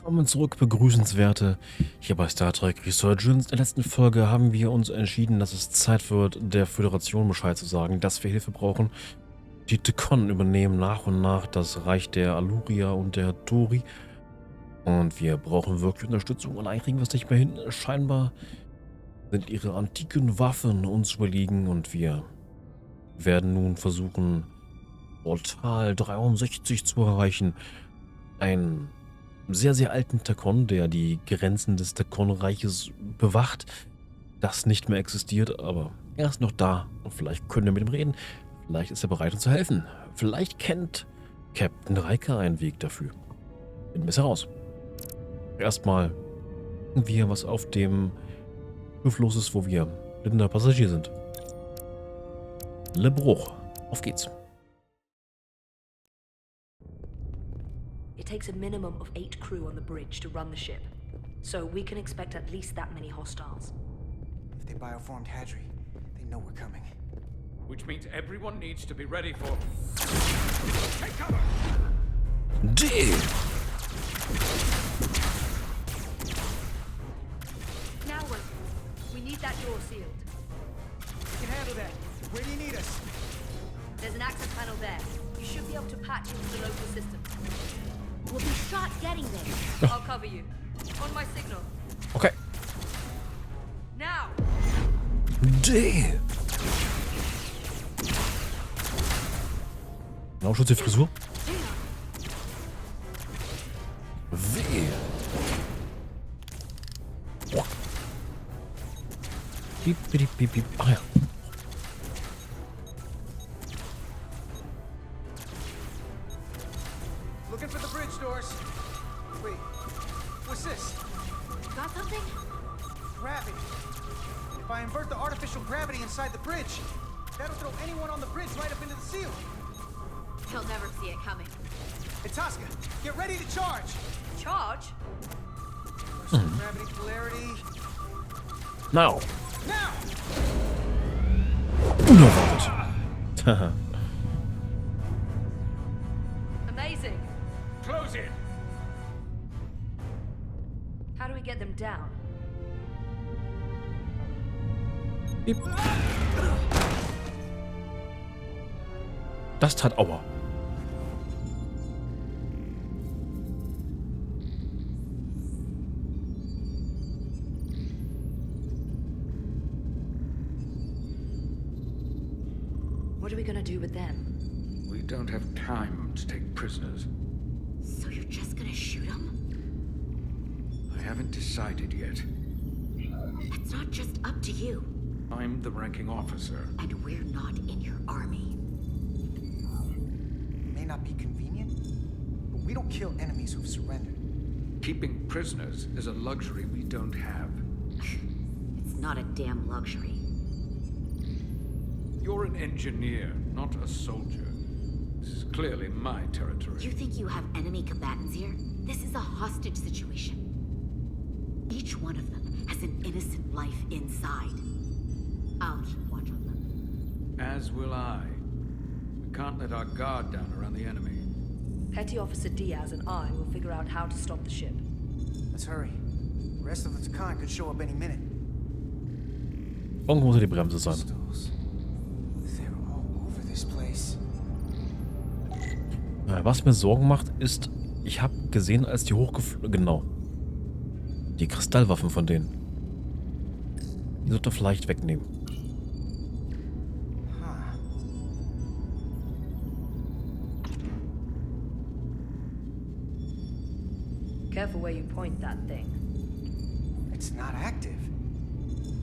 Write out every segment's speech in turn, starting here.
Willkommen zurück, Begrüßenswerte, hier bei Star Trek Resurgence. In der letzten Folge haben wir uns entschieden, dass es Zeit wird, der Föderation Bescheid zu sagen, dass wir Hilfe brauchen. Die Tɪᴘᴘs übernehmen nach und nach das Reich der Aluria und der Tori. Und wir brauchen wirklich Unterstützung. Allein kriegen wir es nicht mehr hin. Scheinbar sind ihre antiken Waffen uns überlegen und wir werden nun versuchen, Portal 63 zu erreichen. Ein sehr, sehr alten Tɪᴘᴘ, der die Grenzen des Tɪᴘᴘ-Reiches bewacht, das nicht mehr existiert, aber er ist noch da und vielleicht können wir mit ihm reden. Vielleicht ist er bereit, uns zu helfen. Vielleicht kennt Captain Rīķa einen Weg dafür. Finden wir es heraus. Erstmal gucken wir, was auf dem Schiff los ist, wo wir blinder Passagier sind. Le Bruch. Auf geht's. It takes a minimum of 8 crew on the bridge to run the ship, so we can expect at least that many hostiles. If they bioformed Hadri, they know we're coming. Which means everyone needs to be ready for... Take cover! Deal! Now what? We need that door sealed. We can handle that. Where do you need us? There's an access panel there. You should be able to patch into the local system. We'll be shot getting there. I'll cover you. On my signal. Okay. Now! Deal! Genau, schon die Frisur. Weh. Oh. Piep, piep, piep, piep. Ach ja. Looking for the bridge doors. Wait, what's this? Got something? Gravity. If I invert the artificial gravity inside the bridge, that'll throw anyone on the bridge right up into the ceiling. He'll never see it coming. Hey, Tosca, get ready to charge. Charge? Gravity polarity. Now. Now! Unerwartet. Amazing. Close in! How do we get them down? Piep. Das tat Aua. What are we gonna do with them? We don't have time to take prisoners. So you're just gonna shoot them? I haven't decided yet. That's not just up to you. I'm the ranking officer. And we're not in your army. It may not be convenient, but we don't kill enemies who've surrendered. Keeping prisoners is a luxury we don't have. It's not a damn luxury. You're an engineer, not a soldier. This is clearly my territory. You think you have enemy combatants here? This is a hostage situation. Each one of them has an innocent life inside. I'll keep watch on them. As will I. We can't let our guard down around the enemy. Petty Officer Diaz and I will figure out how to stop the ship. Let's hurry. The rest of the Tɪᴘᴘ could show up any minute. Irgendwo muss ja die Bremse sein. Crystals. They're all over this place. Was mir Sorgen macht, ist, ich habe gesehen, als die hochgeflogen... Genau. Die Kristallwaffen von denen. Die sollte er vielleicht wegnehmen. Careful where you point that thing. It's not active.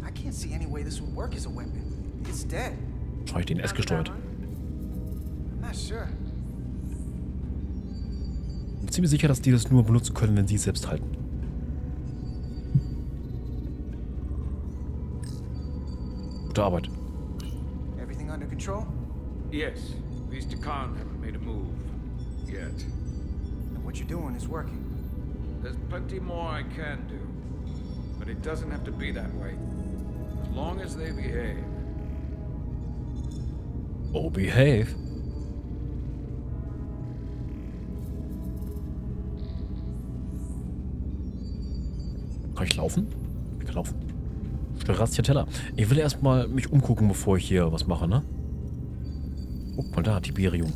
I can't see any way this would work as a weapon. It's dead. Schau ich den S gesteuert. I'm not sure. Ich bin ziemlich sicher, dass die das nur benutzen können, wenn sie es selbst halten. Gute Arbeit. Everything under control? Yes, these Tɪᴘᴘ haven't made a move. Yet. And what you're doing is working. There's plenty more I can do. But it doesn't have to be that way. As long as they behave. Oh, behave. Kann ich laufen? Ich kann laufen. Stracciatella. Ich will erstmal mich umgucken, bevor ich hier was mache, ne? Guck mal da, Tiberium.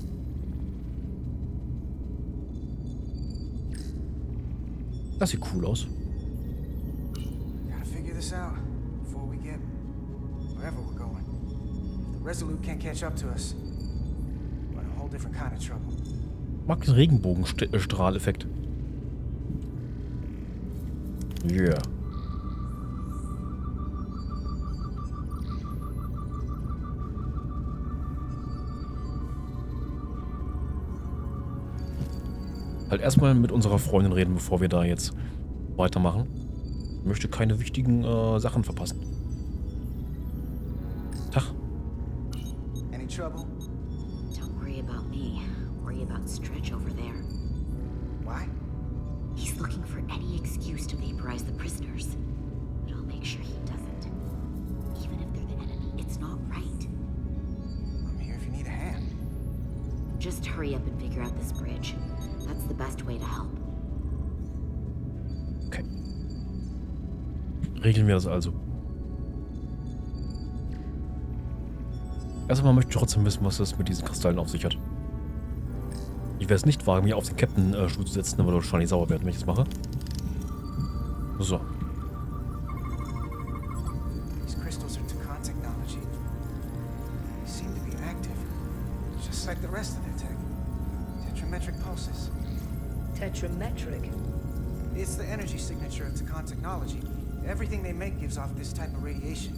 Das sieht cool aus. Gotta figure this out before we get wherever we're going. If the Resolute can't catch up to us, we're in a whole different kind of trouble. Mag den Regenbogenstrahleffekt. Yeah. Halt erstmal mit unserer Freundin reden, bevor wir da jetzt weitermachen. Ich möchte keine wichtigen Sachen verpassen. Tag. Any trouble? Don't worry about me. Worry about Stretch over there. Why? He's looking for any excuse to vaporize the prisoners. But I'll make sure he doesn't. Even if they're the enemy, it's not right. I'm here if you need a hand. Just hurry up and figure out this bridge. That's the best way to help. Okay. Regeln wir das also. Erstmal möchte ich trotzdem wissen, was das mit diesen Kristallen auf sich hat. Ich werde es nicht wagen, mich auf den Captain-Stuhl zu setzen, aber wahrscheinlich sauer werden, wenn ich das mache. So. These crystals are Tʀᴘᴘs technology. They seem to be active, just like the rest of their tech. Tetrametric pulses. Tetrametric? It's the energy signature of Tʀᴘᴘs technology. Everything they make gives off this type of radiation.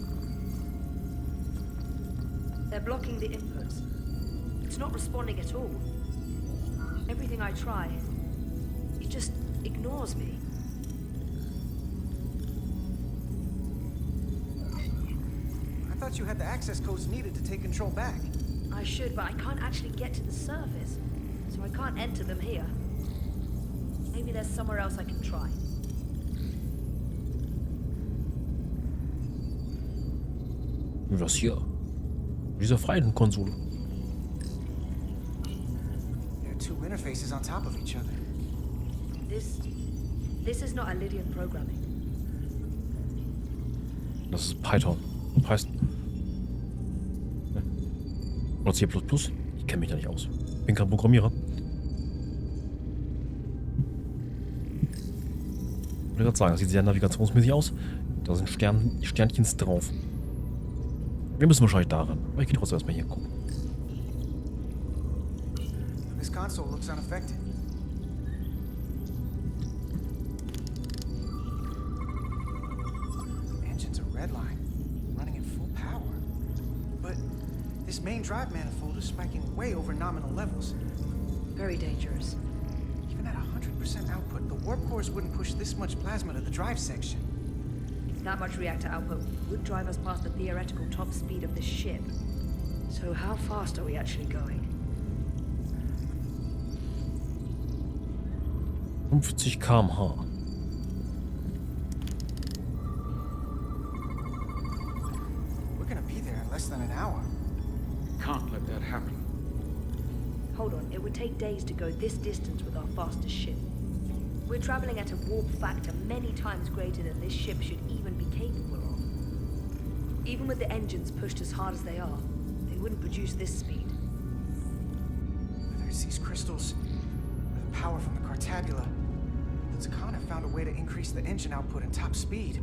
They're blocking the inputs. It's not responding at all. Everything I try, it just ignores me. I thought you had the access codes needed to take control back. I should, but I can't actually get to the surface, so I can't enter them here. Maybe there's somewhere else I can try. Was hier? Dieser freien Konsole. There are two interfaces on top of each other. This is not Lydian programming. Das ist Python. Heißt. Oder C++? Ich kenne mich da nicht aus. Bin kein Programmierer. Ich würde gerade sagen, das sieht sehr navigationsmäßig aus. Da sind Sternchens drauf. Wir müssen wahrscheinlich daran. Aber ich gehe trotzdem erstmal hier gucken. This console looks unaffected. Engines are redline, running at full power. But this main drive manifold is spiking way over nominal levels. Very dangerous. Even at 100% output, the warp cores wouldn't push this much plasma to the drive section. That much reactor output would drive us past the theoretical top speed of this ship. So how fast are we actually going? 50 km/h. We're gonna be there in less than an hour. Can't let that happen. Hold on, it would take days to go this distance with our fastest ship. We're traveling at a warp factor many times greater than this ship should even be capable of. Even with the engines pushed as hard as they are, they wouldn't produce this speed. Whether it's these crystals or the power from the Cartabula, the Tʀᴘᴘ have found a way to increase the engine output and top speed.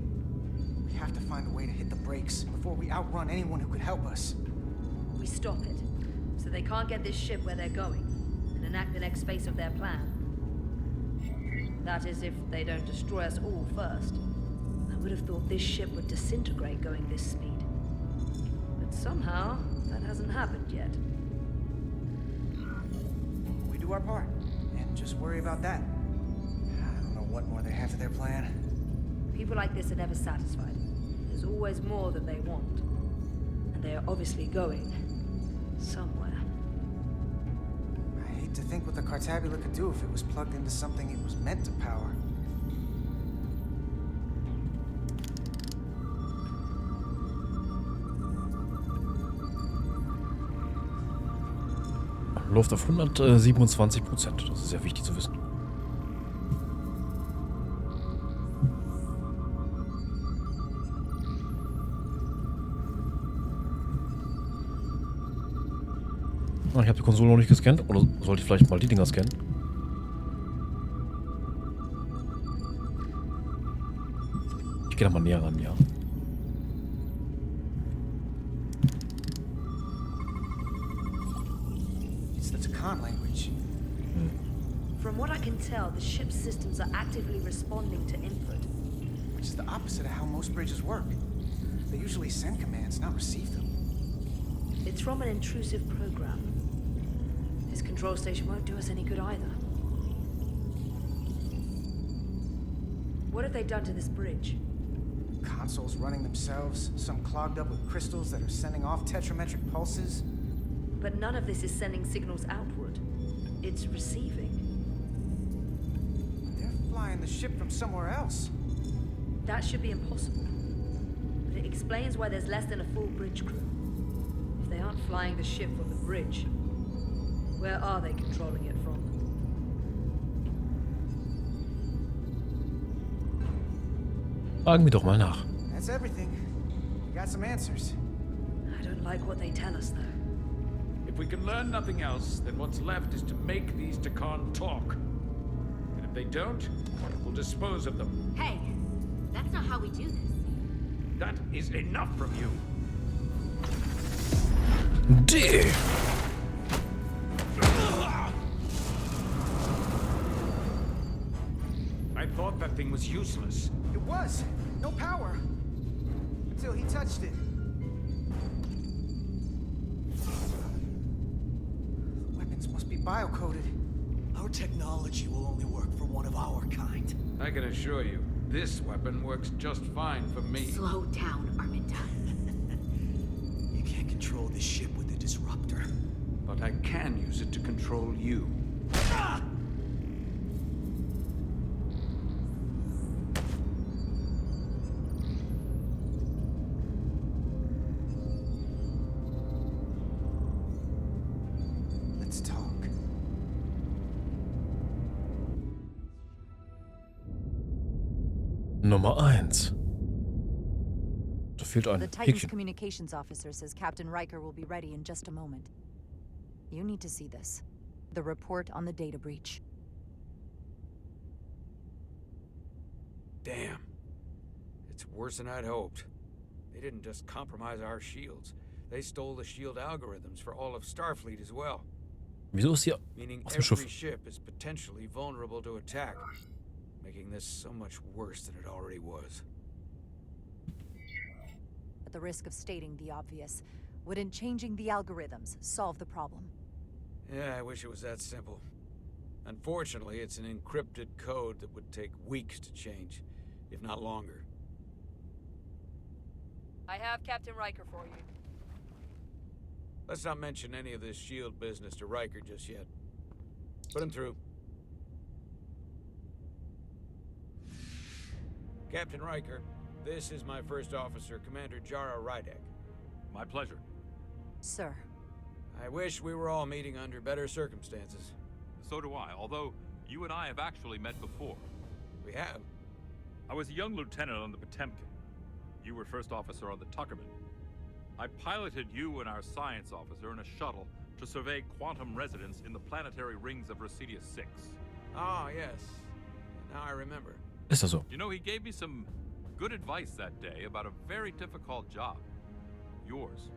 We have to find a way to hit the brakes before we outrun anyone who could help us. We stop it, so they can't get this ship where they're going, and enact the next phase of their plan. That is, if they don't destroy us all first. I would have thought this ship would disintegrate going this speed. But somehow, that hasn't happened yet. We do our part, and just worry about that. I don't know what more they have to their plan. People like this are never satisfied. There's always more than they want. And they are obviously going somewhere. I hate to think what the Cartabula could do if it was plugged into something it was meant to power. Läuft auf 127%. Das ist sehr wichtig zu wissen. Ich habe die Konsole noch nicht gescannt. Oder sollte ich vielleicht mal die Dinger scannen? Ich gehe da mal näher ran, ja. It's the Tʀɪᴘ language. From what I can tell, the ship's systems are actively responding to input. Which is the opposite of how most bridges work. They usually send commands, not receive them. It's from an intrusive program. This control station won't do us any good either. What have they done to this bridge? Consoles running themselves, some clogged up with crystals that are sending off tetrametric pulses. But none of this is sending signals outward. It's receiving. They're flying the ship from somewhere else. That should be impossible. But it explains why there's less than a full bridge crew. If they aren't flying the ship from the bridge, where are they controlling it from? Fragen wir doch mal nach. That's everything. We got some answers. I don't like what they tell us, though. If we can learn nothing else, then what's left is to make these Tʀɪᴘ talk. And if they don't, we'll dispose of them. Hey, that's not how we do this. That is enough from you. D. I thought that thing was useless. It was. No power. Until he touched it. The weapons must be biocoded. Our technology will only work for one of our kind. I can assure you, this weapon works just fine for me. Slow down, Arminta. You can't control this ship with a disruptor. But I can use it to control you. Ah! Let's talk. Nummer 1. Da fehlt ein The Titan's Häkchen. communications officer says Captain Riker will be ready in just a moment. You need to see this. The report on the data breach. Damn. It's worse than I'd hoped. They didn't just compromise our shields. They stole the shield algorithms for all of Starfleet as well. Wieso ist hier Meaning auf dem every Schiff? ship is potentially vulnerable to attack. Making this so much worse than it already was. At the risk of stating the obvious, wouldn't changing the algorithms solve the problem? Yeah, I wish it was that simple. Unfortunately, it's an encrypted code that would take weeks to change, if not longer. I have Captain Riker for you. Let's not mention any of this shield business to Riker just yet. Put him through. Captain Riker, this is my first officer, Commander Jara Rīḍᴇʀs. My pleasure. Sir. I wish we were all meeting under better circumstances. So do I, although you and I have actually met before. We have. I was a young lieutenant on the Potemkin. You were first officer on the Tuckerman. I piloted you and our science officer in a shuttle to survey quantum resonance in the planetary rings of Rīḍᴇʀs 6. Ah, yes. Now I remember. Ist das so? You know, he gave me some good advice that day about a very difficult job. Yours.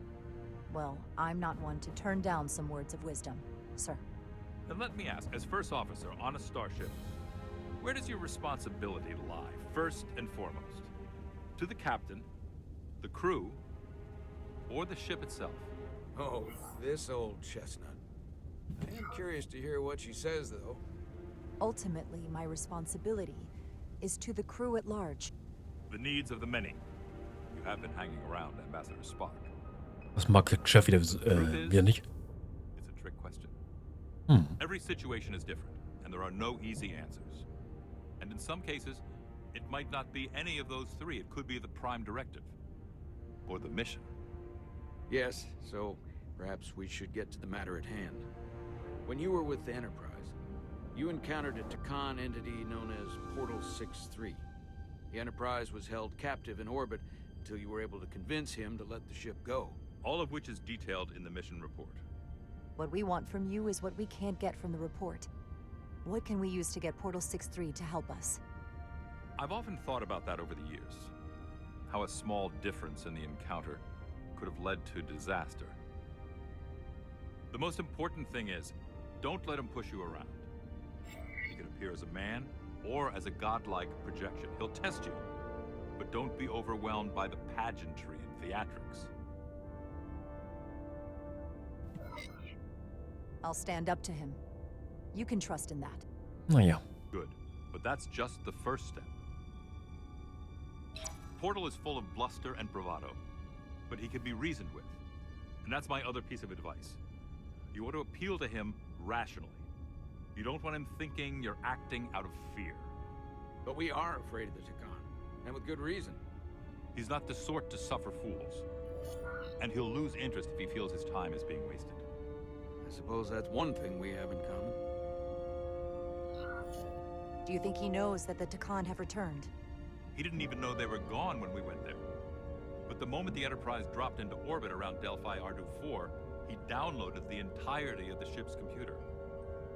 Well, I'm not one to turn down some words of wisdom, sir. Then let me ask, as first officer on a starship, where does your responsibility lie, first and foremost? To the captain, the crew, or the ship itself? Oh, this old chestnut. I am curious to hear what she says, though. Ultimately, my responsibility is to the crew at large. The needs of the many. You have been hanging around Ambassador Spock. Das mag der Chef wieder nicht. It's a trick question. Hm. Every situation is different, and there are no easy answers. And in some cases, it might not be any of those three. It could be the prime directive. Or the mission. Yes, so perhaps we should get to the matter at hand. When you were with the Enterprise, you encountered a Tʀɪᴘ entity known as Portal 6-3. The Enterprise was held captive in orbit until you were able to convince him to let the ship go. All of which is detailed in the mission report. What we want from you is what we can't get from the report. What can we use to get Portal 6-3 to help us? I've often thought about that over the years. How a small difference in the encounter could have led to disaster. The most important thing is, don't let him push you around. He can appear as a man or as a godlike projection. He'll test you, but don't be overwhelmed by the pageantry and theatrics. I'll stand up to him. You can trust in that. Naja. Good, but that's just the first step. Portal is full of bluster and bravado, but he can be reasoned with. And that's my other piece of advice. You want to appeal to him rationally. You don't want him thinking you're acting out of fear. But we are afraid of the Tʀᴇᴘ, and with good reason. He's not the sort to suffer fools. And he'll lose interest if he feels his time is being wasted. I suppose that's one thing we have in common. Do you think he knows that the Tʀᴇᴘ have returned? He didn't even know they were gone when we went there. But the moment the Enterprise dropped into orbit around Delphi Ardu 4, he downloaded the entirety of the ship's computer.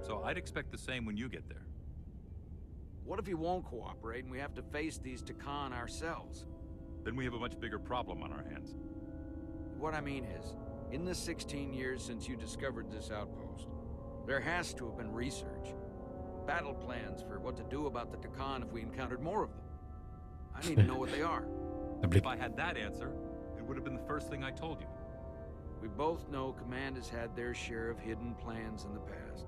So I'd expect the same when you get there. What if he won't cooperate and we have to face these Tʀᴇᴘ ourselves? Then we have a much bigger problem on our hands. What I mean is, in the 16 years since you discovered this outpost, there has to have been research. Battle plans for what to do about the Tʀᴇᴘ if we encountered more of them. I need to know what they are. If I had that answer, it would have been the first thing I told you. We both know Command has had their share of hidden plans in the past.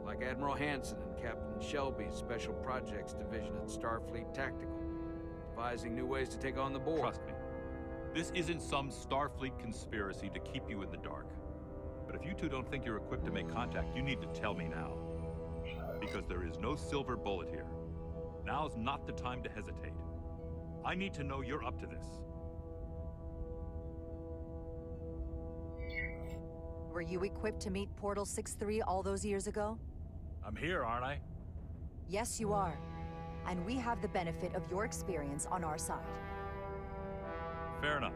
Like Admiral Hansen and Captain Shelby's Special Projects Division at Starfleet Tactical, devising new ways to take on the board. Trust me, this isn't some Starfleet conspiracy to keep you in the dark. But if you two don't think you're equipped to make contact, you need to tell me now. Because there is no silver bullet here. Now's not the time to hesitate. I need to know you're up to this. Were you equipped to meet Portal 6-3 all those years ago? I'm here, aren't I? Yes, you are. And we have the benefit of your experience on our side. Fair enough.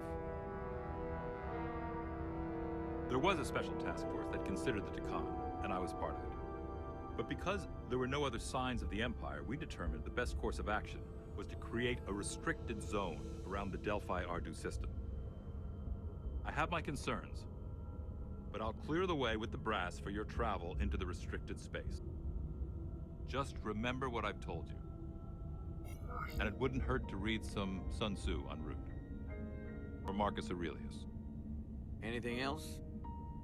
There was a special task force that considered the Tʀᴇᴘ, and I was part of it. But because there were no other signs of the Empire, we determined the best course of action was to create a restricted zone around the Delphi Ardu system. I have my concerns, but I'll clear the way with the brass for your travel into the restricted space. Just remember what I've told you. And it wouldn't hurt to read some Sᴛᴀ en route. Or Marcus Aurelius. Anything else?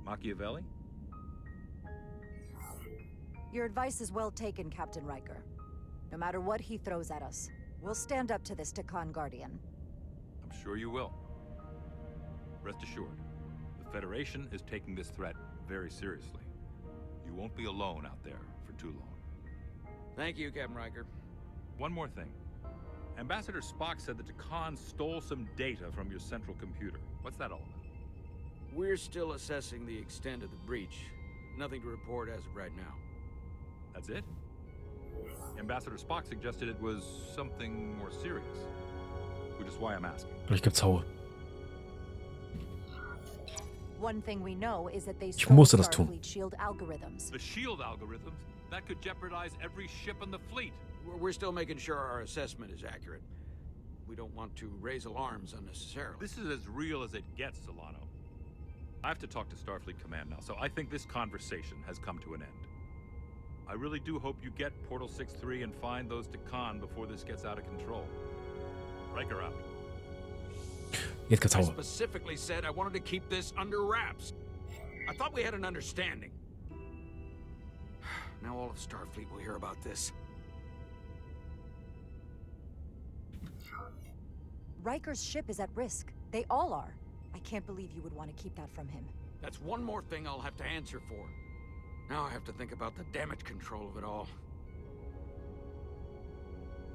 Machiavelli? Your advice is well taken, Captain Riker. No matter what he throws at us, we'll stand up to this Tʀᴇᴘ Guardian. I'm sure you will. Rest assured, the Federation is taking this threat very seriously. You won't be alone out there for too long. Thank you, Captain Riker. One more thing. Ambassador Spock said the Tʀᴇᴘ stole some data from your central computer. What's that all about? We're still assessing the extent of the breach. Nothing to report as of right now. That's it? Ambassador Spock suggested it was something more serious. Which is why I'm asking. Vielleicht gibt's Haue. One thing we know is that they Ich stole musste das tun. Starfleet shield algorithms. The shield algorithms? That could jeopardize every ship in the fleet. We're still making sure our assessment is accurate. We don't want to raise alarms unnecessarily. This is as real as it gets, Solano. I have to talk to Starfleet Command now, so I think this conversation has come to an end. I really do hope you get Portal 6-3 and find those Tʀᴇᴘ before this gets out of control. Riker out. Jetzt gibt's I Haue. specifically said I wanted to keep this under wraps. I thought we had an understanding. Now all of Starfleet will hear about this. Riker's ship is at risk. They all are. I can't believe you would want to keep that from him. That's one more thing I'll have to answer for. Now I have to think about the damage control of it all.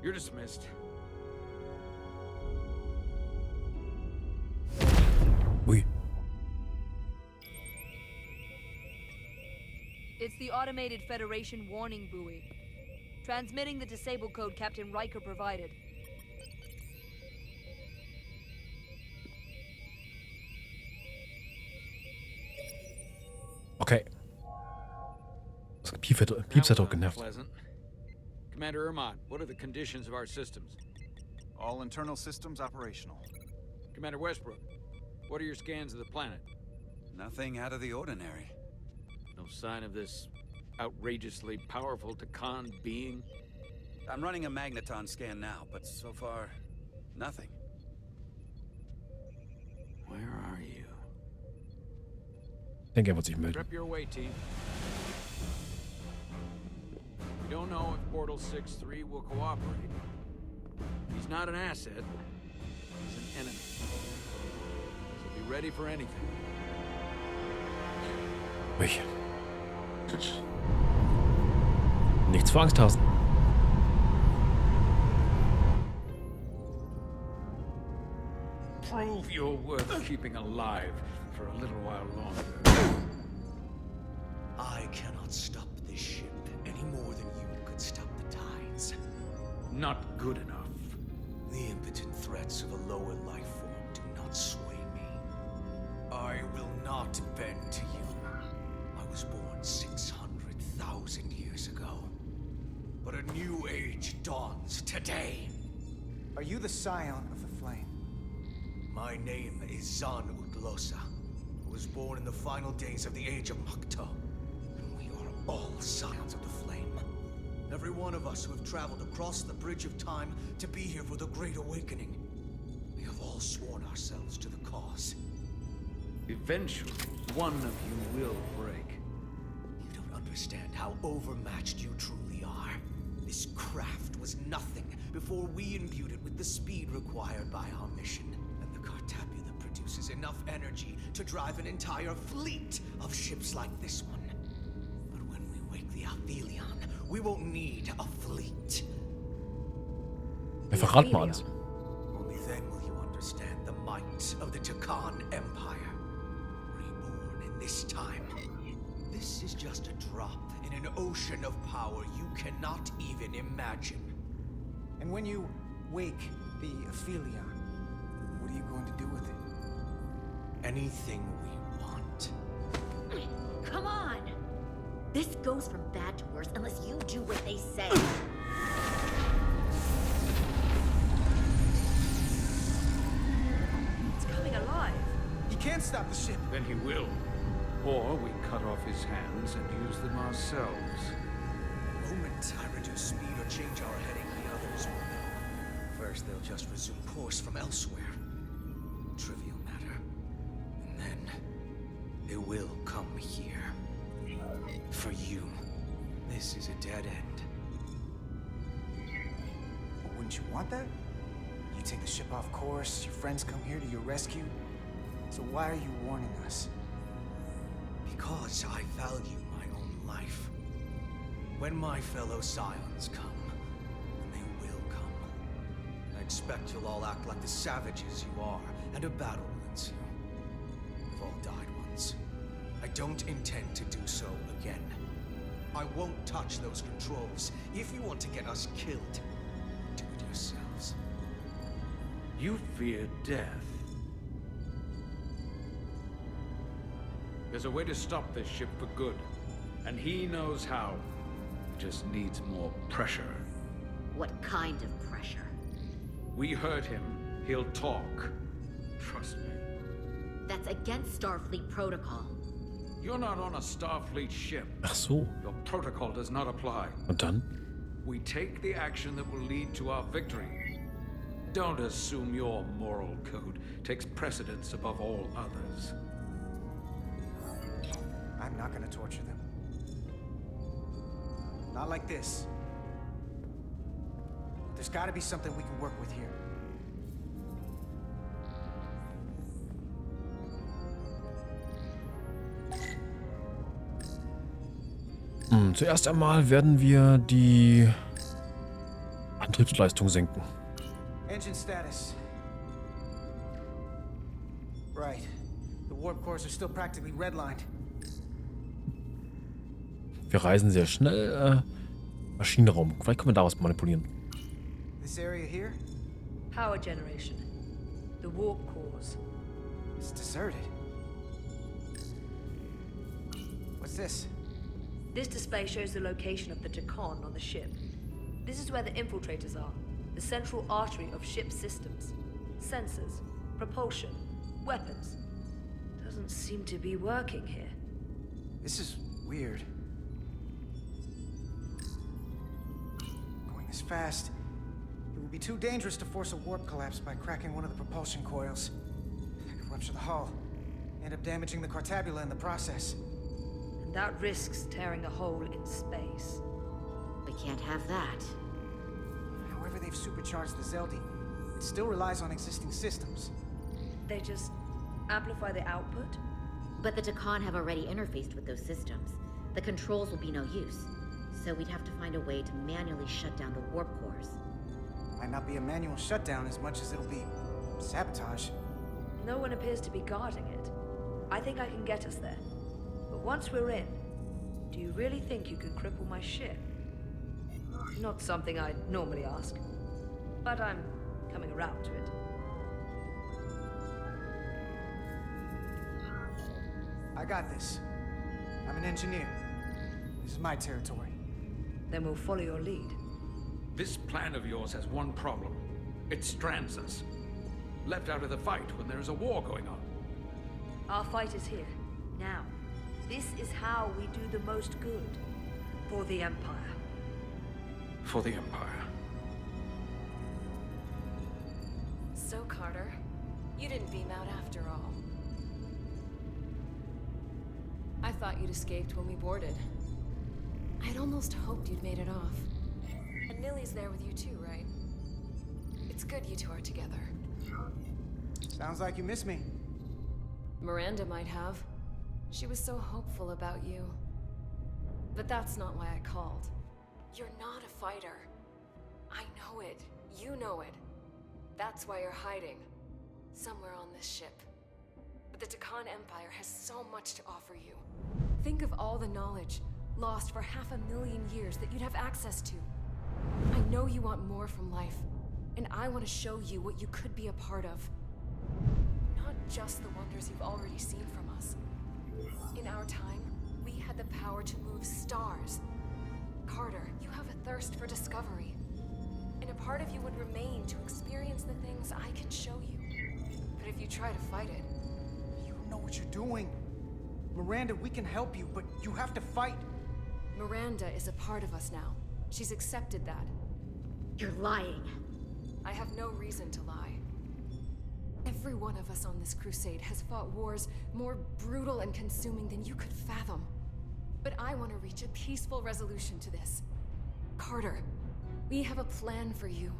You're dismissed. Ui. It's the automated Federation warning buoy. Transmitting the disable code Captain Riker provided. Okay. Das Pieps hat doch genervt. Pleasant. Commander Ermont, what are the conditions of our systems? All internal systems operational. Commander Westbrook, what are your scans of the planet? Nothing out of the ordinary. No sign of this outrageously powerful Tʀᴇᴘ being? I'm running a magneton scan now, but so far, nothing. Where are you? Ich denke, er wird sich melden. Rep your way, team. We don't know if Portal 6-3 will cooperate. He's not an asset. He's an enemy. So be ready for anything. Ui. Nichts für Angsthasen. Prove you're worth keeping alive for a little while longer. I cannot stop this ship any more than you could stop the tides. Not good enough. The impotent threats of a lower life form do not sway me. I will not bend to you. I was born 600,000 years ago. But a new age dawns today. Are you the scion of the flame? My name is Sᴛᴀ. I was born in the final days of the age of Makto. And we are all scions of the flame. Every one of us who have traveled across the bridge of time to be here for the Great Awakening. We have all sworn ourselves to the cause. Eventually, one of you will break. You don't understand how overmatched you truly are. This craft was nothing before we imbued it with the speed required by our mission. And the Cartabula produces enough energy to drive an entire fleet of ships like this one. But when we wake the Aphelion, we won't need a fleet. Verrat mal alles. Only then will you understand the might of the Tʀᴇᴘ Empire. Reborn in this time. This is just a drop in an ocean of power you cannot even imagine. And when you wake the Aphelion, what are you going to do with it? Anything we want. Come on! This goes from bad to worse unless you do what they say. It's coming alive. He can't stop the ship. Then he will. Or we cut off his hands and use them ourselves. The moment I reduce speed or change our heading, the others will know. First, they'll just resume course from elsewhere. Trivial matter. And then, they will come here. For you, this is a dead end. But wouldn't you want that? You take the ship off course, your friends come here to your rescue. So why are you warning us? Because I value my own life. When my fellow scions come, and they will come, I expect you'll all act like the savages you are, and a battle will ensue. We've all died once. I don't intend to do so again. I won't touch those controls. If you want to get us killed, do it yourselves. You fear death. There's a way to stop this ship for good, and he knows how. Just needs more pressure. What kind of pressure? We hurt him, he'll talk. Trust me. That's against Starfleet protocol. You're not on a Starfleet ship. Ach so. Your protocol does not apply. Und dann? We take the action that will lead to our victory. Don't assume your moral code takes precedence above all others. I'm not gonna torture them. Not like this. There's gotta be something we can work with here. Zuerst einmal werden wir die Antriebsleistung senken. Engine status. Right. The warp cores are still practically redlined. Wir reisen sehr schnell. Maschinenraum. Vielleicht können wir da was manipulieren. This area here? Power generation. The warp cores. It's deserted. What's this? This display shows the location of the Tɪᴘᴘs on the ship. This is where the infiltrators are, the central artery of ship systems. Sensors, propulsion, weapons. Doesn't seem to be working here. This is weird. Going this fast, it would be too dangerous to force a warp collapse by cracking one of the propulsion coils. I could rupture the hull, end up damaging the Cartabula in the process. And that risks tearing a hole in space. We can't have that. However they've supercharged the Zeldi, it still relies on existing systems. They just amplify the output? But the Tɪᴘᴘs have already interfaced with those systems. The controls will be no use. So we'd have to find a way to manually shut down the warp cores. Might not be a manual shutdown as much as it'll be sabotage. No one appears to be guarding it. I think I can get us there. But once we're in, do you really think you could cripple my ship? Not something I'd normally ask, but I'm coming around to it. I got this. I'm an engineer. This is my territory. Then we'll follow your lead. This plan of yours has one problem. It strands us. Left out of the fight when there is a war going on. Our fight is here, now. This is how we do the most good. For the Empire. For the Empire. So, Carter, you didn't beam out after all. I thought you'd escaped when we boarded. I'd almost hoped you'd made it off. And Nilly's there with you too, right? It's good you two are together. Sounds like you miss me. Miranda might have. She was so hopeful about you. But that's not why I called. You're not a fighter. I know it. You know it. That's why you're hiding. Somewhere on this ship. But the Tɪᴘᴘ Empire has so much to offer you. Think of all the knowledge lost for 500,000 years that you'd have access to. I know you want more from life, and I want to show you what you could be a part of. Not just the wonders you've already seen from us. In our time, we had the power to move stars. Carter, you have a thirst for discovery. And a part of you would remain to experience the things I can show you. But if you try to fight it... You don't know what you're doing. Miranda, we can help you, but you have to fight. Miranda is a part of us now. She's accepted that. You're lying. I have no reason to lie. Every one of us on this crusade has fought wars more brutal and consuming than you could fathom. But I want to reach a peaceful resolution to this. Carter, we have a plan for you.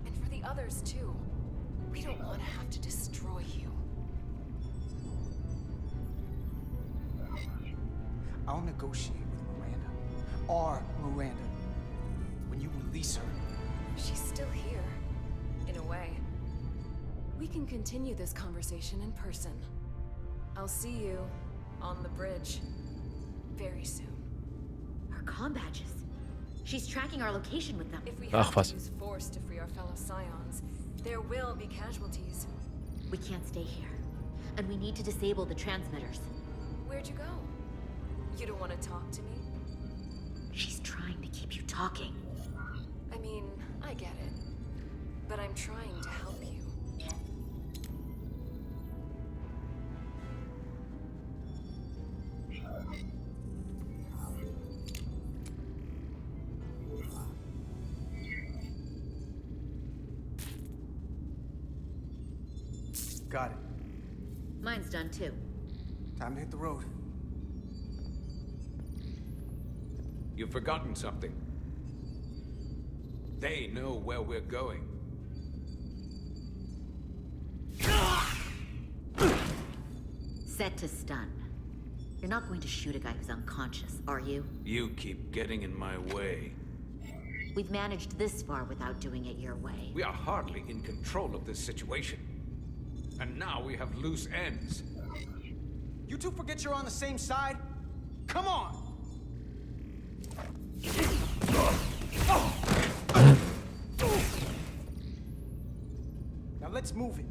And for the others, too. We don't want to have to destroy you. I'll negotiate with Miranda. Our Miranda. When you release her. She's still here. In a way. We can continue this conversation in person. I'll see you on the bridge. Very soon. Her comm badges. She's tracking our location with them. If we have to use force to free our fellow Scions, there will be casualties. We can't stay here. And we need to disable the transmitters. Where'd you go? You don't want to talk to me? She's trying to keep you talking. I mean, I get it. But I'm trying to help you. Got it. Mine's done too. Time to hit the road. You've forgotten something. They know where we're going. Set to stun. You're not going to shoot a guy who's unconscious, are you? You keep getting in my way. We've managed this far without doing it your way. We are hardly in control of this situation. And now we have loose ends. You two forget you're on the same side? Come on! Now let's move it.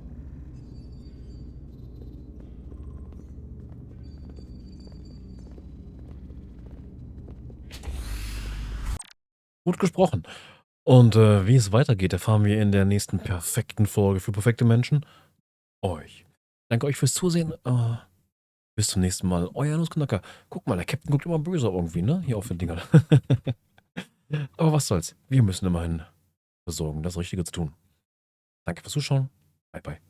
Gut gesprochen. Und wie es weitergeht, erfahren wir in der nächsten perfekten Folge für perfekte Menschen. Euch. Danke euch fürs Zusehen. Bis zum nächsten Mal. Euer Nussknacker. Guck mal, der Captain guckt immer böse irgendwie, ne? Hier auf den Dingern. Aber was soll's. Wir müssen immerhin versorgen, das Richtige zu tun. Danke fürs Zuschauen. Bye, bye.